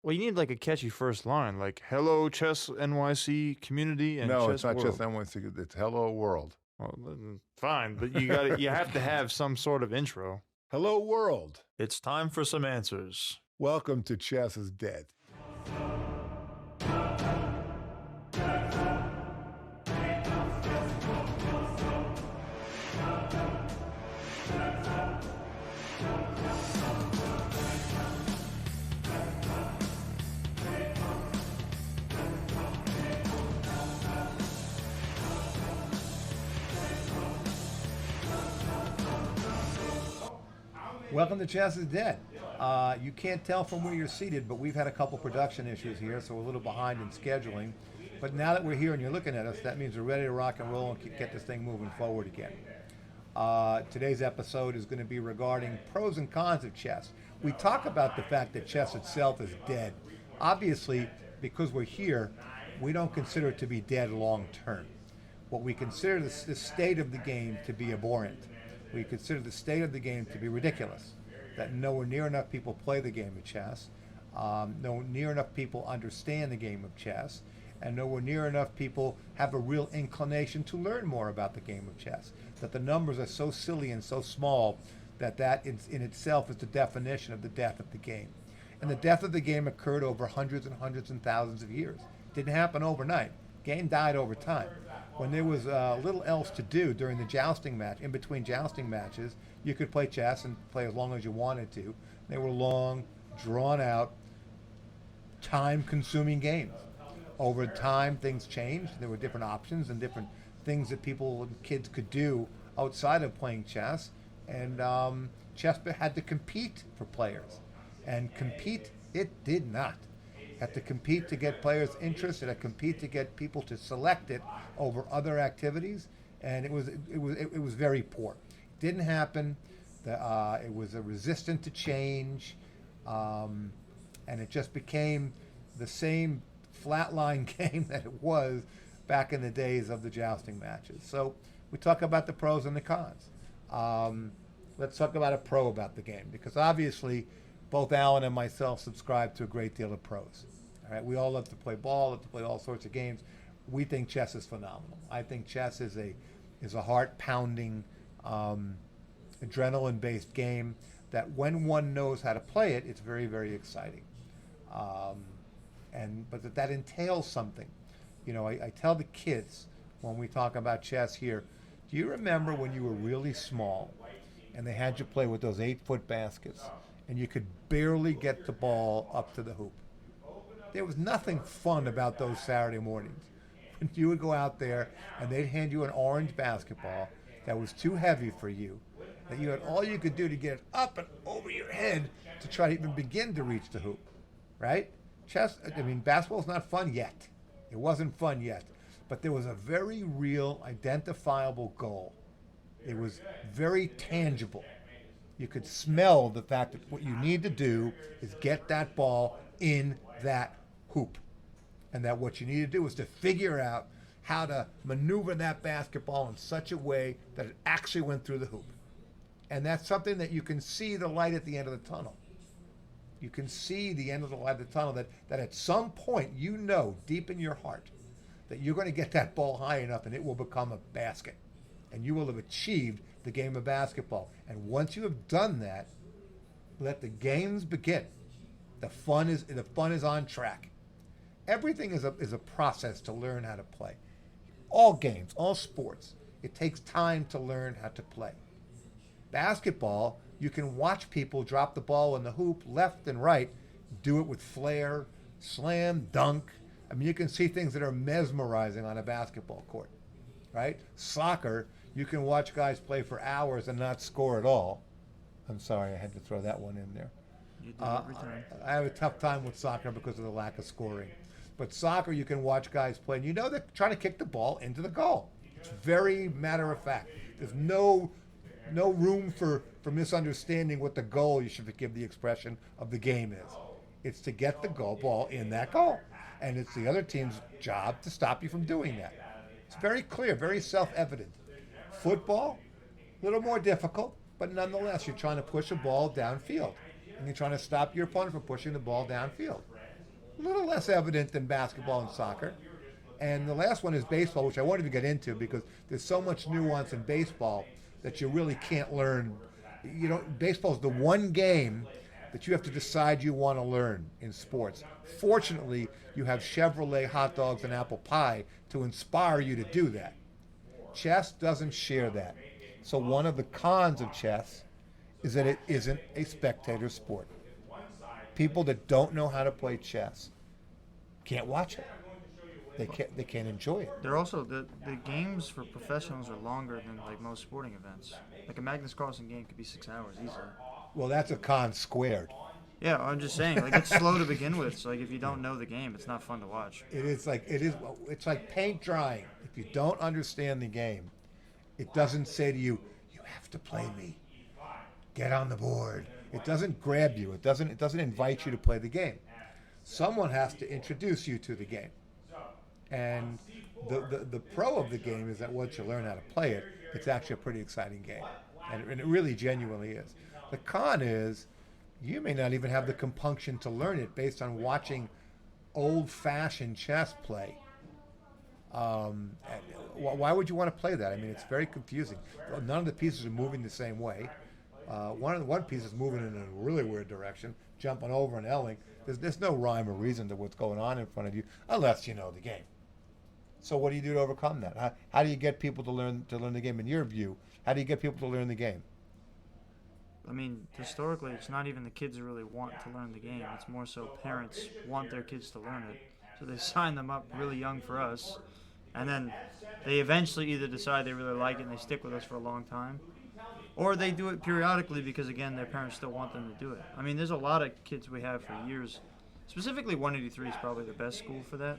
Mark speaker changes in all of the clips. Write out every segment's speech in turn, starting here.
Speaker 1: Well, you need like a catchy first line, like "Hello, Chess NYC community and
Speaker 2: No,
Speaker 1: Chess
Speaker 2: it's not
Speaker 1: World."
Speaker 2: just NYC. It's Hello World.
Speaker 1: Well, then fine, but you have to have some sort of intro.
Speaker 2: Hello World.
Speaker 1: It's time for some answers.
Speaker 2: Welcome to Chess is Dead.
Speaker 3: Welcome to Chess is Dead. You can't tell from where you're seated, but we've had a couple production issues here, so we're a little behind in scheduling. But now that we're here and you're looking at us, that means we're ready to rock and roll and get this thing moving forward again. Today's episode is going to be regarding pros and cons of chess. We talk about the fact that chess itself is dead. Obviously, because we're here, we don't consider it to be dead long term. What we consider the state of the game to be abhorrent. We consider the state of the game to be ridiculous, that nowhere near enough people play the game of chess, nowhere near enough people understand the game of chess, and nowhere near enough people have a real inclination to learn more about the game of chess, that the numbers are so silly and so small that in itself is the definition of the death of the game. And the death of the game occurred over hundreds and hundreds and thousands of years. It didn't happen overnight. Game died over time. When there was little else to do during the jousting match, in between jousting matches, you could play chess and play as long as you wanted to. They were long, drawn-out, time-consuming games. Over time, things changed. There were different options and different things that people and kids could do outside of playing chess. And chess had to compete for players. And compete, it did not. Had to compete to get players' interest. It had to compete to get people to select it over other activities, and it was very poor. It didn't happen. It was a resistant to change, and it just became the same flatline game that it was back in the days of the jousting matches. So we talk about the pros and the cons. Let's talk about a pro about the game, because obviously both Alan and myself subscribe to a great deal of pros. All right, we all love to play ball, love to play all sorts of games. We think chess is phenomenal. I think chess is a heart-pounding, adrenaline-based game that when one knows how to play it, it's very, very exciting. But that entails something. You know, I tell the kids when we talk about chess here, do you remember when you were really small and they had you play with those 8-foot baskets and you could barely get the ball up to the hoop? There was nothing fun about those Saturday mornings. When you would go out there and they'd hand you an orange basketball that was too heavy for you, that you had all you could do to get it up and over your head to try to even begin to reach the hoop, right? Basketball's not fun yet. It wasn't fun yet. But there was a very real, identifiable goal. It was very tangible. You could smell the fact that what you need to do is get that ball in that hoop. And that what you need to do is to figure out how to maneuver that basketball in such a way that it actually went through the hoop. And that's something that you can see the light at the end of the tunnel. You can see the end of the light of the tunnel that at some point you know deep in your heart that you're going to get that ball high enough and it will become a basket. And you will have achieved the game of basketball. And once you have done that, let the games begin. The fun is on track. Everything is a process to learn how to play. All games, all sports, it takes time to learn how to play. Basketball, you can watch people drop the ball in the hoop left and right, do it with flair, slam, dunk. I mean, you can see things that are mesmerizing on a basketball court, right? Soccer, you can watch guys play for hours and not score at all. I'm sorry, I had to throw that one in there.
Speaker 1: You do every time.
Speaker 3: I have a tough time with soccer because of the lack of scoring. But soccer, you can watch guys play, and you know they're trying to kick the ball into the goal. It's very matter of fact. There's no room for misunderstanding what the goal, you should forgive the expression, of the game is. It's to get the ball in that goal. And it's the other team's job to stop you from doing that. It's very clear, very self-evident. Football, a little more difficult, but nonetheless, you're trying to push a ball downfield. And you're trying to stop your opponent from pushing the ball downfield. A little less evident than basketball and soccer. And the last one is baseball, which I won't even get into because there's so much nuance in baseball that you really can't learn. Baseball is the one game that you have to decide you want to learn in sports. Fortunately, you have Chevrolet hot dogs and apple pie to inspire you to do that. Chess doesn't share that. So one of the cons of chess is that it isn't a spectator sport. People that don't know how to play chess can't watch it. They can't enjoy it.
Speaker 4: They're also the games for professionals are longer than like most sporting events. Like a Magnus Carlsen game could be 6 hours easily.
Speaker 3: Well, that's a con squared.
Speaker 4: Yeah, I'm just saying, like it's slow to begin with. So like if you don't know the game, it's not fun to watch.
Speaker 3: It's like paint drying. If you don't understand the game, it doesn't say to you, you have to play me. Get on the board. It doesn't grab you. It doesn't invite you to play the game. Someone has to introduce you to the game. And the pro of the game is that once you learn how to play it, it's actually a pretty exciting game. And it really genuinely is. The con is you may not even have the compunction to learn it based on watching old-fashioned chess play. Why would you want to play that? I mean, it's very confusing. None of the pieces are moving the same way. One piece is moving in a really weird direction, jumping over and L-ing. There's no rhyme or reason to what's going on in front of you unless you know the game. So what do you do to overcome that? How do you get people to learn the game? In your view, how do you get people to learn the game?
Speaker 4: I mean, historically, it's not even the kids who really want to learn the game. It's more so parents want their kids to learn it. So they sign them up really young for us. And then they eventually either decide they really like it and they stick with us for a long time. Or they do it periodically because, again, their parents still want them to do it. I mean, there's a lot of kids we have for years. Specifically, 183 is probably the best school for that.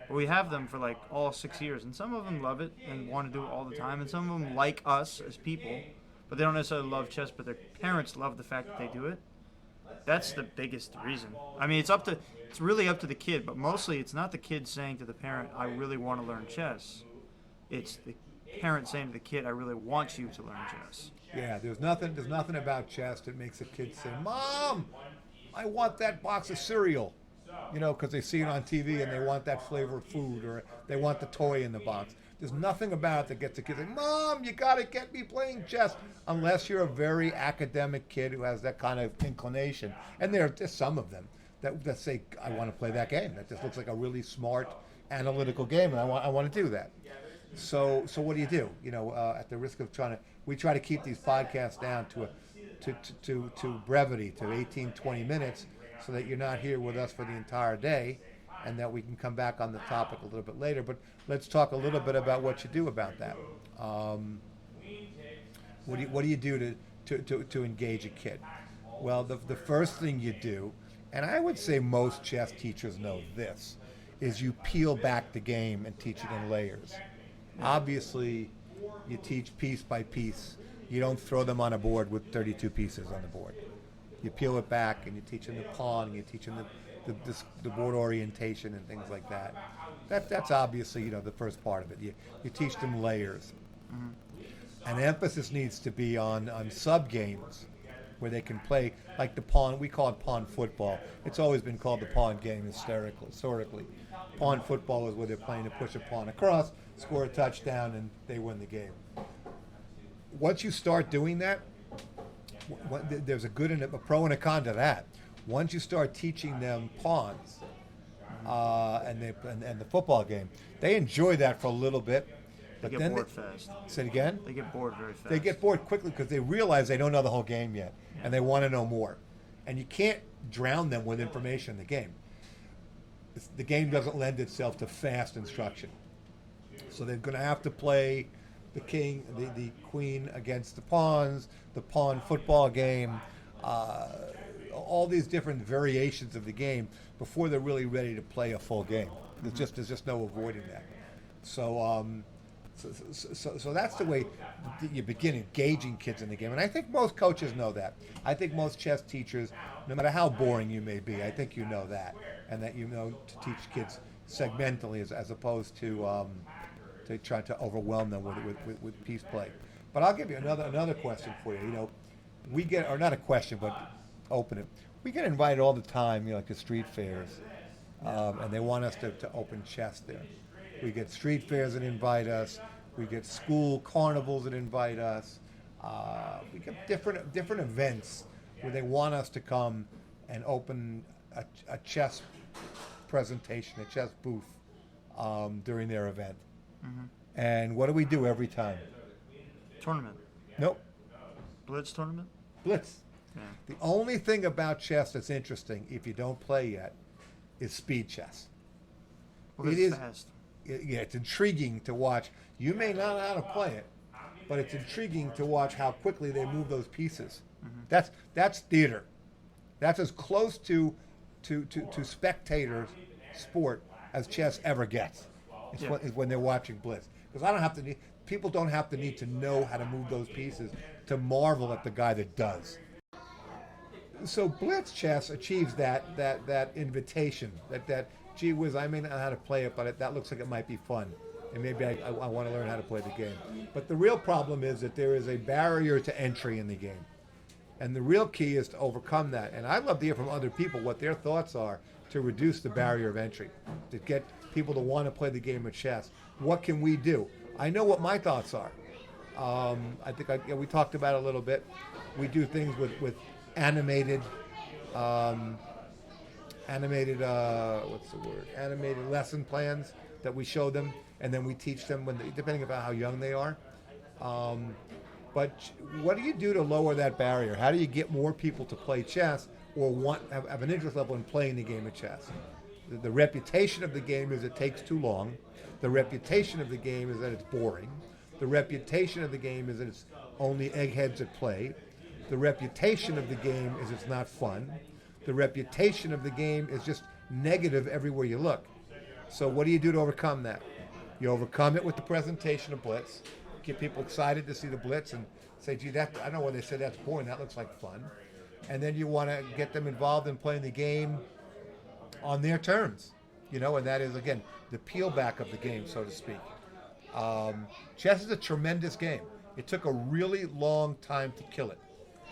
Speaker 4: But we have them for like all 6 years. And some of them love it and want to do it all the time. And some of them like us as people. But they don't necessarily love chess, but their parents love the fact that they do it. That's the biggest reason. I mean, it's really up to the kid, but mostly it's not the kid saying to the parent, I really want to learn chess. It's the parent saying to the kid, I really want you to learn chess.
Speaker 3: Yeah, there's nothing about chess that makes a kid say, Mom, I want that box of cereal. Because they see it on TV and they want that flavor of food or they want the toy in the box. There's nothing about it that gets a kid saying, Mom, you got to get me playing chess, unless you're a very academic kid who has that kind of inclination. And there's some of them that say, I want to play that game. That just looks like a really smart, analytical game, and I want to do that. So what do you do? At the risk of we try to keep these podcasts down to brevity, to 18, 20 minutes, so that you're not here with us for the entire day, and that we can come back on the topic a little bit later. But let's talk a little bit about what you do about that. What do you do to engage a kid? Well, the first thing you do, and I would say most chess teachers know this, is you peel back the game and teach it in layers. Obviously, you teach piece by piece. You don't throw them on a board with 32 pieces on the board. You peel it back and you teach them the pawn and you teach them the board orientation and things like that. That's obviously the first part of it. You teach them layers. Mm-hmm. An emphasis needs to be on sub games where they can play like the pawn. We call it pawn football. It's always been called the pawn game historically. Pawn football is where they're playing to push a pawn across, score a touchdown, and they win the game. Once you start doing that, there's a good and a pro and a con to that. Once you start teaching them pawns and the football game, they enjoy that for a little bit.
Speaker 4: They
Speaker 3: But
Speaker 4: get bored fast.
Speaker 3: Say it again?
Speaker 4: They get bored very fast.
Speaker 3: They get bored quickly because they realize they don't know the whole game yet, and they want to know more. And you can't drown them with information in the game. The game doesn't lend itself to fast instruction. So they're going to have to play the king, the queen against the pawns, the pawn football game, all these different variations of the game before they're really ready to play a full game. There's just no avoiding that. So that's the way you begin engaging kids in the game. And I think most coaches know that. I think most chess teachers, no matter how boring you may be, I think you know that. And that you know to teach kids segmentally as opposed to try to overwhelm them with piece play. But I'll give you another question for you. We get, or not a question, but open it. We get invited all the time, like to street fairs. and they want us to open chess there. We get street fairs that invite us. We get school carnivals that invite us. We get different events where they want us to come and open a chess presentation, a chess booth during their event. And what do we do every time?
Speaker 4: Tournament.
Speaker 3: Nope.
Speaker 4: Blitz tournament?
Speaker 3: Blitz.
Speaker 4: Yeah.
Speaker 3: The only thing about chess that's interesting, if you don't play yet, is speed chess.
Speaker 4: Well,
Speaker 3: It
Speaker 4: it's
Speaker 3: is-
Speaker 4: fast.
Speaker 3: Yeah, it's intriguing to watch. You may not know how to play it, but it's intriguing to watch how quickly they move those pieces. That's theater. That's as close to spectator sport as chess ever gets. Is when they're watching Blitz, because people don't have to need to know how to move those pieces to marvel at the guy that does. So Blitz chess achieves that invitation, that gee whiz, I may not know how to play it, but that looks like it might be fun, and maybe I want to learn how to play the game. But the real problem is that there is a barrier to entry in the game, and the real key is to overcome that. And I'd love to hear from other people what their thoughts are to reduce the barrier of entry, to get people to want to play the game of chess. What can we do? I know what my thoughts are. I think we talked about it a little bit. We do things with animated animated lesson plans that we show them, and then we teach them depending on how young they are. But what do you do to lower that barrier? How do you get more people to play chess or have an interest level in playing the game of chess? The reputation of the game is it takes too long. The reputation of the game is that it's boring. The reputation of the game is that it's only eggheads that play. The reputation of the game is it's not fun. The reputation of the game is just negative everywhere you look. So what do you do to overcome that? You overcome it with the presentation of Blitz. Get people excited to see the Blitz and say, gee, I know when they say that's boring, that looks like fun. And then you want to get them involved in playing the game on their terms, and that is, again, the peel back of the game, so to speak. Chess is a tremendous game. It took a really long time to kill it.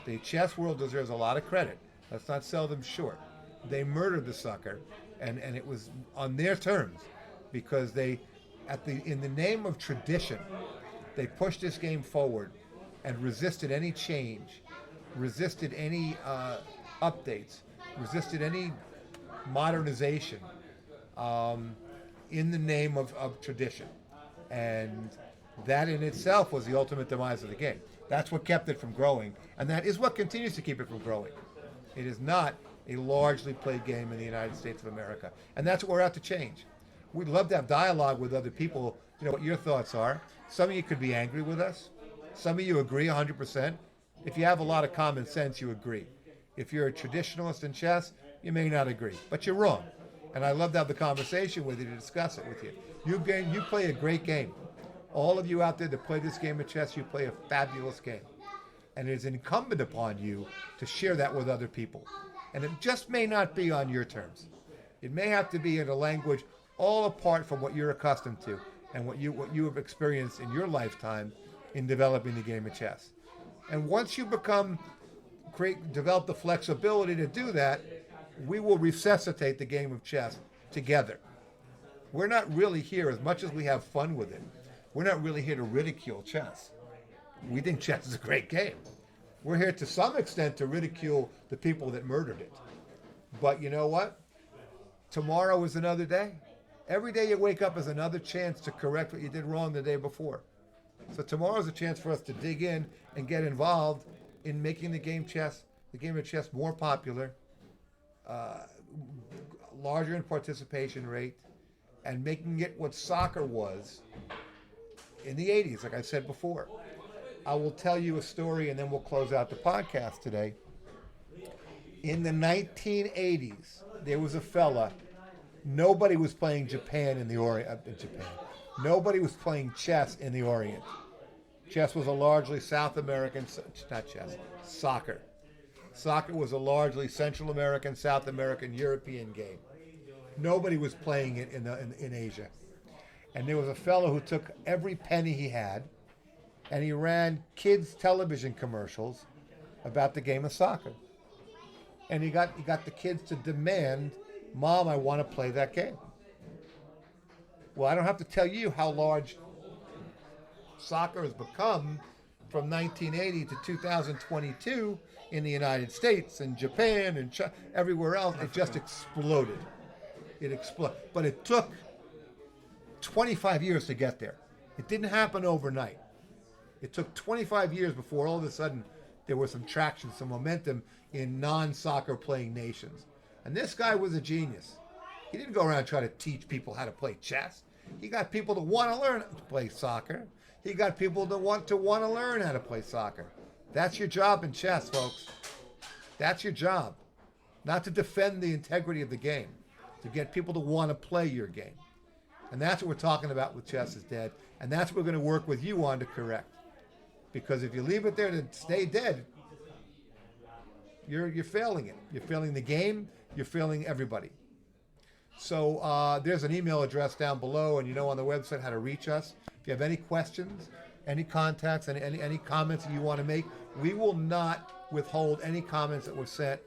Speaker 3: The chess world deserves a lot of credit. Let's not sell them short. They murdered the sucker, and it was on their terms, because in the name of tradition, they pushed this game forward and resisted any change, resisted any updates, resisted any modernization in the name of tradition. And that in itself was the ultimate demise of the game. That's what kept it from growing, and that is what continues to keep it from growing. It is not a largely played game in the United States of America, and that's what we're out to change. We'd love to have dialogue with other people, what your thoughts are. Some of you could be angry with us. Some of you agree 100%. If you have a lot of common sense, you agree. If you're a traditionalist in chess, you may not agree, but you're wrong. And I'd love to have the conversation with you to discuss it with you. You play a great game. All of you out there that play this game of chess, you play a fabulous game. And it is incumbent upon you to share that with other people. And it just may not be on your terms. It may have to be in a language all apart from what you're accustomed to and what you have experienced in your lifetime in developing the game of chess. And once you develop the flexibility to do that, we will resuscitate the game of chess together. We're not really here, as much as we have fun with it, we're not really here to ridicule chess. We think chess is a great game. We're here to some extent to ridicule the people that murdered it. But you know what? Tomorrow is another day. Every day you wake up is another chance to correct what you did wrong the day before. So tomorrow's a chance for us to dig in and get involved in making the game of chess more popular, larger in participation rate, and making it what soccer was in the 80s, like I said before. I will tell you a story and then we'll close out the podcast today. In the 1980s, there was a fella, nobody was playing Japan in the Orient. Nobody was playing chess in the Orient. Chess was a largely South American, not chess, soccer. Soccer was a largely Central American, South American, European game. Nobody was playing it in Asia. And there was a fellow who took every penny he had, and he ran kids' television commercials about the game of soccer. And he got the kids to demand Mom, I want to play that game. Well, I don't have to tell you how large soccer has become from 1980 to 2022 in the United States and Japan and everywhere else. It just exploded. It exploded. But it took 25 years to get there. It didn't happen overnight. It took 25 years before all of a sudden there was some traction, some momentum in non-soccer playing nations. And this guy was a genius. He didn't go around trying to teach people how to play chess. He got people to want to learn to play soccer. He got people to want to learn how to play soccer. That's your job in chess, folks. That's your job. Not to defend the integrity of the game, to get people to want to play your game. And that's what we're talking about with Chess is Dead. And that's what we're going to work with you on to correct. Because if you leave it there to stay dead, you're failing it. You're failing the game. You're failing everybody. So there's an email address down below, and you know on the website how to reach us. If you have any questions, any contacts, any comments that you want to make, we will not withhold any comments that were sent.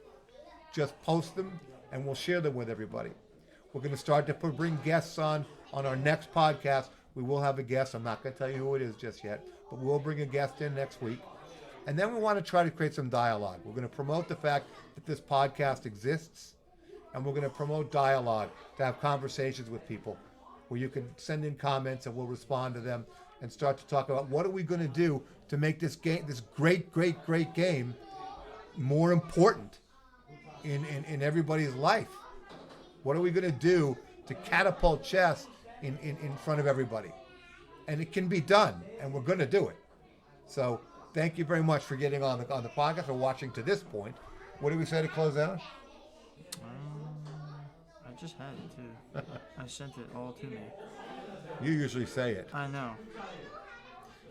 Speaker 3: Just post them, and we'll share them with everybody. We're going to start to bring guests on our next podcast. We will have a guest. I'm not going to tell you who it is just yet, but we'll bring a guest in next week. And then we want to try to create some dialogue. We're going to promote the fact that this podcast exists, and we're going to promote dialogue, to have conversations with people where you can send in comments and we'll respond to them and start to talk about what are we going to do to make this game, this great game, more important in everybody's life. What are we going to do to catapult chess in front of everybody? And it can be done, and we're going to do it. So thank you very much for getting on the podcast or watching to this point. What do we say to close out?
Speaker 4: I just had it too. I sent it all to me.
Speaker 3: You usually say it.
Speaker 4: I know.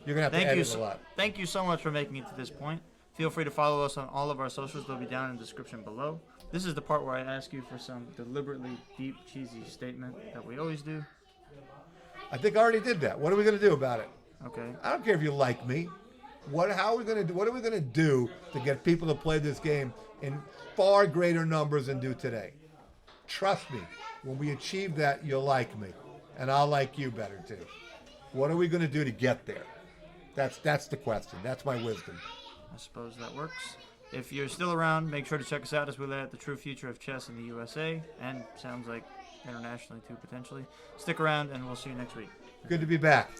Speaker 3: You're going to have to edit a lot.
Speaker 4: Thank you so much for making it to this point. Feel free to follow us on all of our socials. They'll be down in the description below. This is the part where I ask you for some deliberately deep, cheesy statement that we always do.
Speaker 3: I think I already did that. What are we going to do about it?
Speaker 4: Okay.
Speaker 3: I don't care if you like me. What are we going to do to get people to play this game in far greater numbers than do today? Trust me, when we achieve that, you'll like me, and I'll like you better too. What are we going to do to get there? That's the question. That's my wisdom.
Speaker 4: I suppose that works. If you're still around, make sure to check us out as we lay out the true future of chess in the USA, and sounds like internationally too, potentially. Stick around, and we'll see you next week.
Speaker 3: Good to be back.